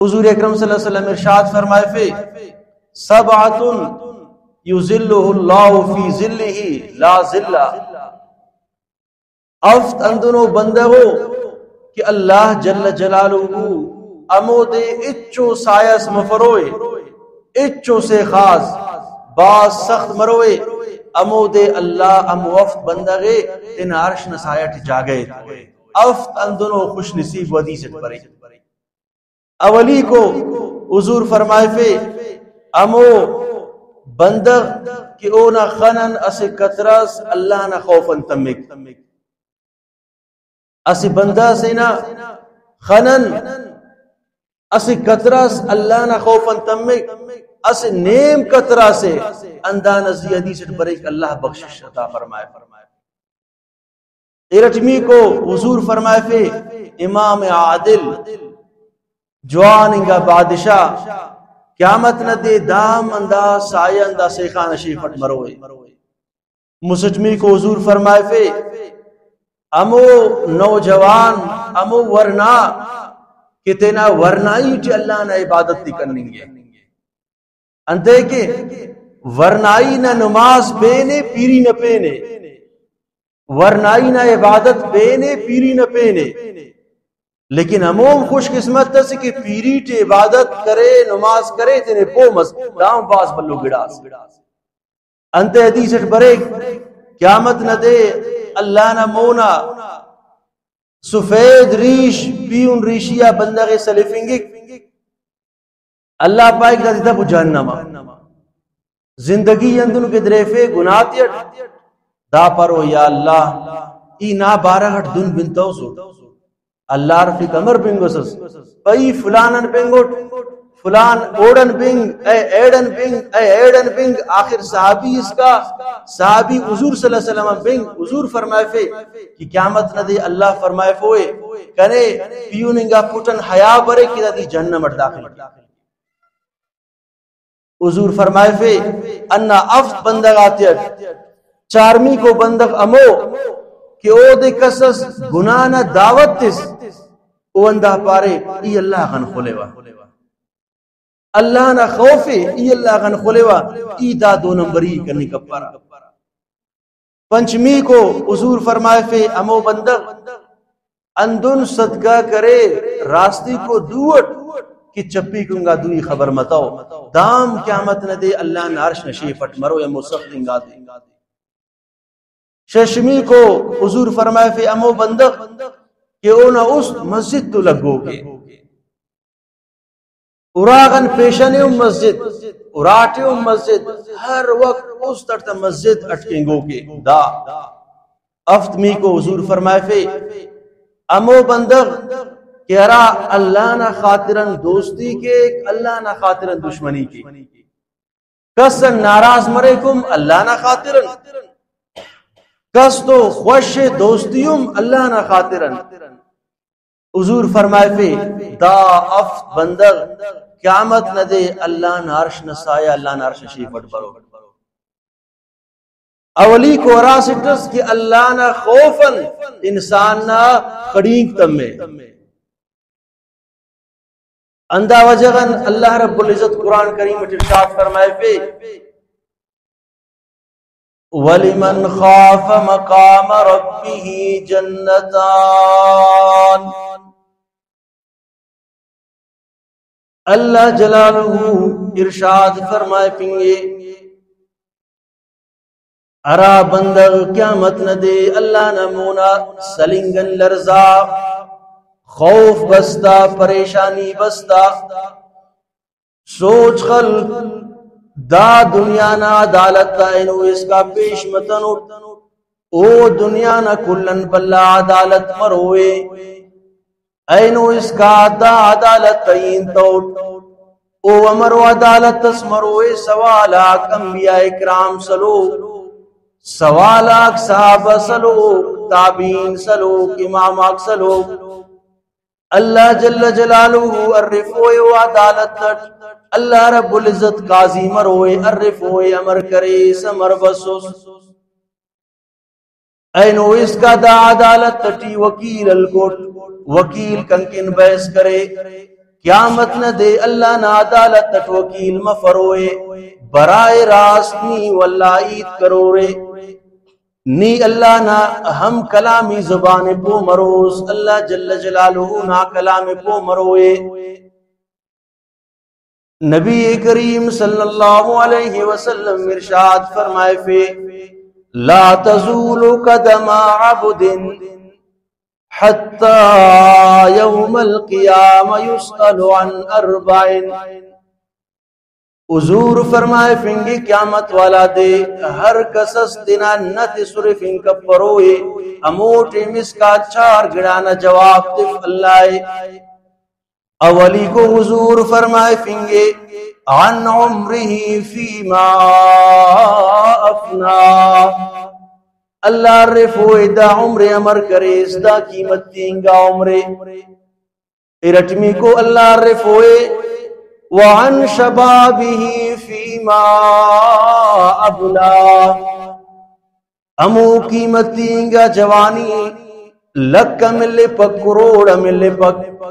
حضور اکرم صلی اللہ علیہ وسلم ارشاد فرمائے فے سبعۃ یظلہ اللہ فی ظلہ لا ظل افت اندنو بندگو کہ اللہ جل جلالہ امو دے اچو سایس مفروئے اچو سے خاص باز سخت مروئے امو دے اللہ امو افت بندگے ان عرش نسایت جاگئے افت اندنو خوش نصیب ودی سے پرے اولی کو حضور فرمائے فے امو بندغ کہ اونا خنن اسے کترس اللہ نہ خوفن تمک اسے بندہ سے نا خنن اسے کترس اللہ نہ خوفن تمک اسے نیم کترا سے اندان زیادی سے بریک اللہ بخشش عطا فرمائے ارٹمی کو حضور فرمائے فے امام عادل جواننگا بادشاہ قیامت نہ دے دام انداز سائے انداز سیخان شیفت مروئے مسجمی کو حضور فرمائے فے امو نوجوان امو ورنا کہ تینا ورنائی چی اللہ نہ عبادت دی کرنیں گے انتے کہ ورنائی نہ نماز بینے پیری نہ پینے ورنائی نہ عبادت بینے پیری نہ پینے لیکن ہموں خوش قسمت تا سے کہ پیری ٹے عبادت کرے نماز کرے تینے پو مس دام باز بلو گڑاس انتے حدیث برے قیامت نہ دے اللہ نہ مونا سفید ریش پیون ریشیا بندغ سلیفنگک اللہ پائک دا دیتا بجہنما زندگی اندن کے دریفے گناہتیٹ دا پرو یا اللہ ای نا بارہ ہٹ دن بنتاو سو اللہ رفی کمر بنگو سس پئی فلانن بنگوٹ فلان اوڑن بنگ اے ایڑن بنگ اے ایڑن بنگ آخر صحابی اس کا صحابی حضور صلی اللہ علیہ وسلم بنگ حضور فرمائے فے کہ قیامت نہ دے اللہ فرمائے فوئے کنے پیوننگا پوٹن حیاء برے کی دا دی جہنم اٹ داخل حضور فرمائے فے انا افت بندگ آتیت چارمی کو بندگ امو کہ او دے کسس گناہ دعوت تس او اندہ پارے ای اللہ غن خلیوہ اللہ نہ خوفے ای اللہ غن خلیوہ ای دا دو نمبری کرنی کپارا پنچمی کو حضور فرمائے فے امو بندگ اندن صدقہ کرے راستی کو دوٹ کہ چپی کنگا دوئی خبر متاو دام قیامت نہ دے اللہ نہ عرش نشی پٹ مرو یا مسخ دنگا دے ششمی کو حضور فرمائے فی امو بندق کہ اونا اس مسجد تو لگو گے اراغن پیشنے مسجد اراٹے مسجد ہر وقت اس طرح مسجد اٹکیں گو گے دا افتمی کو حضور فرمائے فی امو بندق کہ ارا اللہ نہ خاطرن دوستی کے اللہ نہ خاطرن دشمنی کی کس ناراض مرے اللہ نہ خاطرن کس تو خوش دوستیم اللہ نہ خاطرن حضور فرمائے فے دا افت بندر قیامت نہ دے اللہ نہ عرش نسایا اللہ نہ عرش شیفت برو اولی کو راسٹس کہ اللہ نہ خوفن انسان نہ خڑینک تمے اندہ وجغن اللہ رب العزت قرآن کریم ارشاد فرمائے فے وَلِمَنْ خَافَ مَقَامَ رَبِّهِ جَنَّتَانِ اللہ جلالہ ارشاد فرمائے پنگے ارا بندر قیامت نہ دے اللہ نمونا سلنگن لرزا خوف بستا پریشانی بستا سوچ خل دا دنیا نا عدالت تا انو اس کا پیش متنو او دنیا نا کلن بلا عدالت مروے اینو اس کا دا عدالت تین توٹ او امرو عدالت تس مروے سوالاک انبیاء اکرام سلو سوالاک صحابہ سلو تابعین سلو اماماک سلو اللہ جل جلالہ الرفوئے و عدالت اللہ رب العزت قاضی مروئے الرفوئے امر کرے سمر بسوس اینو اس کا دا عدالت تٹی وکیل الکوٹ وکیل کنکن بحث کرے قیامت نہ دے اللہ نہ عدالت وکیل مفروئے برائے راست نی واللہ عید کرورے نی اللہ نا ہم کلامی زبان پو مروز اللہ جل جلالہ نا کلام پو مروئے نبی کریم صلی اللہ علیہ وسلم ارشاد فرمائے فی لا تزول قدم عبد حتی یوم القیام یسأل عن اربعین حضور فرمائے فنگی قیامت والا دے ہر کسس دینا نت صرف ان کا پروئے اموٹے مس کا چار گڑانا جواب تف اللہ اولی کو حضور فرمائے فنگے عن عمرہ فیما افنا اللہ رفوئے دا عمر امر کرے اس دا قیمت تینگا عمر ارٹمی کو اللہ رفوئے وعن شبابه فيما ابلا امو قیمتیں گا جوانی لک ملے پک کروڑ ملے پک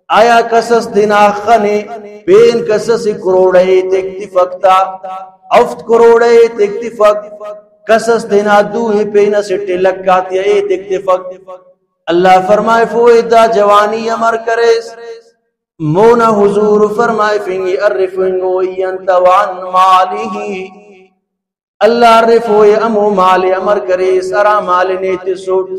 آیا کسس دینا خنے پین کسس کروڑے تکتی فکتا افت کروڑے تکتی فک کسس دینا دوہی پین سٹے لکاتی اے تکتی فک اللہ فرمائے فوئدہ جوانی امر کرے مونا حضور فرمائے فنگی ارفنگو ینتوان مالی اللہ عرفوئے امو مال امر کرے سرا مال نیتی سوٹ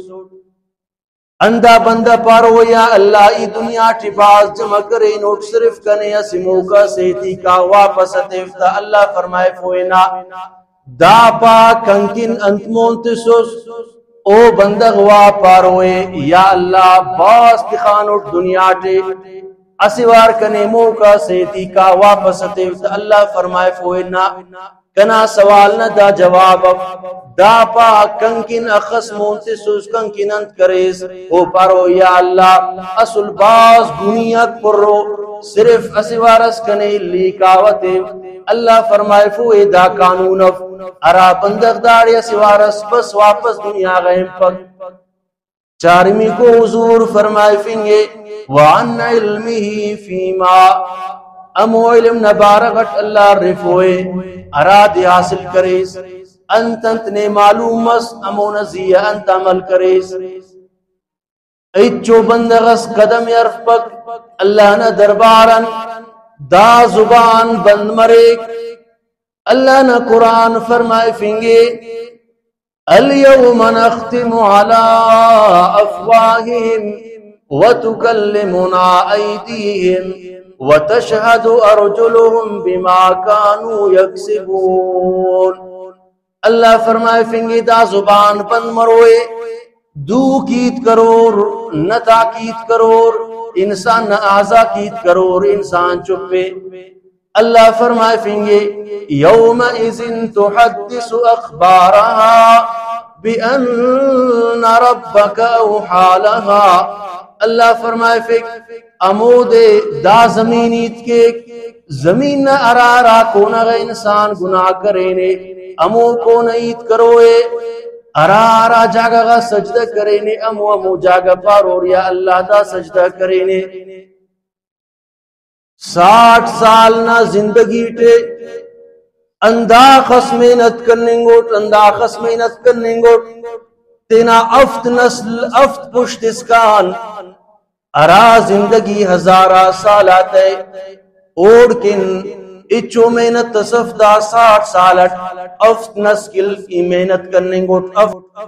اندہ بندہ پارو یا اللہ ای دنیا ٹپاس جمع کرے نوٹ صرف کنے اسی موقع سیتی کا واپس تفتا اللہ فرمائے فوئنا دا پا کنکن انت مونتسوس او بندہ غوا پاروئے یا اللہ باس تخانوٹ دنیا ٹے اسوار کنے موقع سیتی کا واپس تفت اللہ فرمائے فوئنا کنا سوال نہ دا جواب دا پا کنکن اخس مونتے سوز کنکن انت کریس او پارو یا اللہ اصل باز دنیا پرو صرف اسوارس کنے لیکاوت اللہ فرمائے فوئے دا قانون ارا بندق داری اسوارس بس واپس دنیا غیم پک چارمی کو حضور فرمائے فنگے وعن علمہ فیما امو علم نبارغت اللہ رفوئے ارادی حاصل کریس انت نے معلوم مس امو نزیہ انت عمل کریس ایچو بندغس قدم یرف پک اللہ نہ دربارن دا زبان بند مریک اللہ نہ قرآن فرمائے فنگے اليوم نختم على افواههم وتكلمنا ايديهم وتشهد ارجلهم بما كانوا يكسبون اللہ فرمائے فنگی دا زبان بند مروئے دو کیت کرور نتا کیت کرور انسان نہ آزا کیت کرور انسان چپے اللہ فرمائے فنگے یومئذ تحدث اخبارها بأن ربك اوحى لها اللہ فرمائے فنگ امود دا زمینیت کے زمین نہ ارارا کونہ غی انسان گناہ کرینے امو کو نیت کروئے ارارا جاگا غا سجدہ کرینے امو جاگا پارور یا اللہ دا سجدہ کرینے 60 سال نہ زندگی ٹے انداخس محنت کرننگوٹ انداخس محنت کرننگوٹ تینا افت نسل افت پشت اسکان ارا زندگی ہزارہ سالات ہے اوڑ کن اچو محنت تصف دا 60 سالت افت نسل کی محنت کرننگوٹ افت